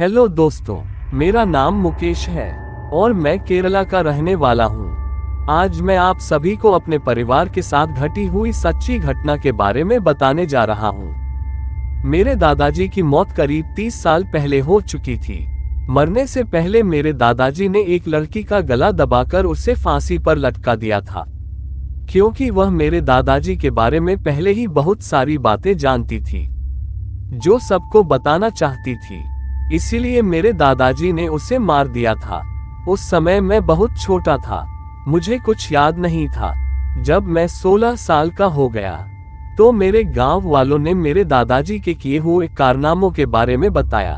Hello दोस्तों, मेरा नाम मुकेश है और मैं केरला का रहने वाला हूँ। आज मैं आप सभी को अपने परिवार के साथ घटी हुई सच्ची घटना के बारे में बताने जा रहा हूँ। मेरे दादाजी की मौत करीब 30 साल पहले हो चुकी थी। मरने से पहले मेरे दादाजी ने एक लड़की का गला दबाकर उसे फांसी पर लटका दिया था, क्योंकि वह मेरे दादाजी के बारे में पहले ही बहुत सारी बातें जानती थी जो सबको बताना चाहती थी। इसीलिए मेरे दादाजी ने उसे मार दिया था। उस समय मैं बहुत छोटा था, मुझे कुछ याद नहीं था। जब मैं 16 साल का हो गया तो मेरे गांव वालों ने मेरे दादाजी के किए हुए कारनामों के बारे में बताया,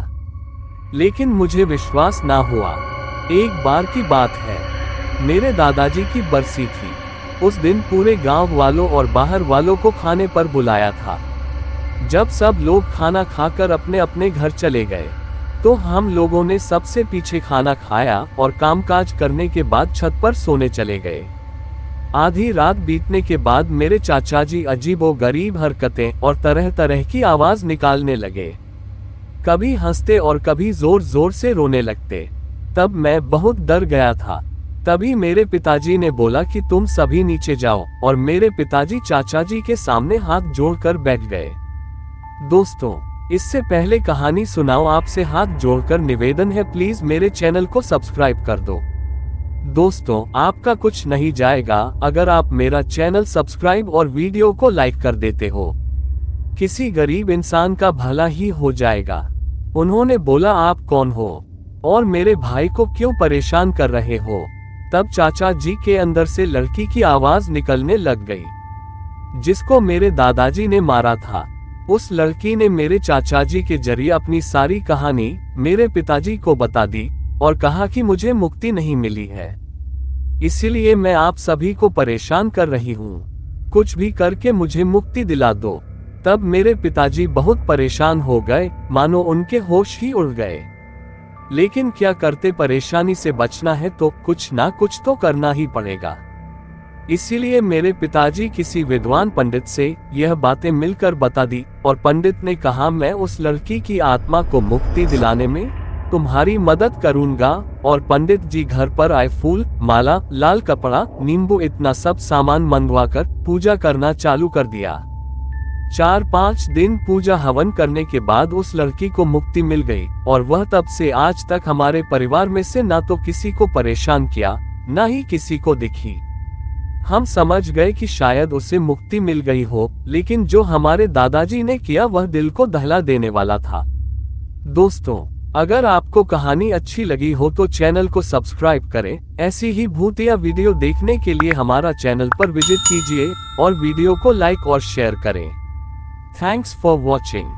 लेकिन मुझे विश्वास ना हुआ। एक बार की बात है, मेरे दादाजी की बरसी थी। उस दिन पूरे गांव वालों और बाहर वालों को खाने पर बुलाया था। जब सब लोग खाना खाकर अपने अपने घर चले गए तो हम लोगों ने सबसे पीछे खाना खाया और कामकाज करने के बाद छत पर सोने चले गए। आधी रात बीतने के बाद मेरे चाचा जी अजीबोगरीब हरकतें और तरह तरह की आवाज निकालने लगे। कभी हंसते और कभी जोर जोर से रोने लगते। तब मैं बहुत डर गया था। तभी मेरे पिताजी ने बोला कि तुम सभी नीचे जाओ, और मेरे पिताजी चाचा जी के सामने हाथ जोड़कर बैठ गए। दोस्तों, इससे पहले कहानी सुनाओ, आपसे हाथ जोड़कर निवेदन है, प्लीज मेरे चैनल को सब्सक्राइब कर दो। दोस्तों, आपका कुछ नहीं जाएगा अगर आप मेरा चैनल सब्सक्राइब और वीडियो को लाइक कर देते हो। किसी गरीब इंसान का भला ही हो जाएगा। उन्होंने बोला, आप कौन हो और मेरे भाई को क्यों परेशान कर रहे हो? तब चाचा जी के अंदर से लड़की की आवाज निकलने लग गई, जिसको मेरे दादाजी ने मारा था। उस लड़की ने मेरे चाचा जी के जरिए अपनी सारी कहानी मेरे पिताजी को बता दी और कहा कि मुझे मुक्ति नहीं मिली है, इसीलिए मैं आप सभी को परेशान कर रही हूँ। कुछ भी करके मुझे मुक्ति दिला दो। तब मेरे पिताजी बहुत परेशान हो गए, मानो उनके होश ही उड़ गए। लेकिन क्या करते, परेशानी से बचना है तो कुछ ना कुछ तो करना ही पड़ेगा। इसीलिए मेरे पिताजी किसी विद्वान पंडित से यह बातें मिलकर बता दी, और पंडित ने कहा, मैं उस लड़की की आत्मा को मुक्ति दिलाने में तुम्हारी मदद करूंगा। और पंडित जी घर पर आए, फूल, माला, लाल कपड़ा, नींबू, इतना सब सामान मंगवाकर पूजा करना चालू कर दिया। 4-5 दिन पूजा हवन करने के बाद उस लड़की को मुक्ति मिल गई, और वह तब से आज तक हमारे परिवार में से ना तो किसी को परेशान किया, ना ही किसी को दिखी। हम समझ गए कि शायद उसे मुक्ति मिल गई हो, लेकिन जो हमारे दादाजी ने किया वह दिल को दहला देने वाला था। दोस्तों, अगर आपको कहानी अच्छी लगी हो तो चैनल को सब्सक्राइब करें। ऐसी ही भूतिया वीडियो देखने के लिए हमारा चैनल पर विजिट कीजिए और वीडियो को लाइक और शेयर करें। Thanks for watching.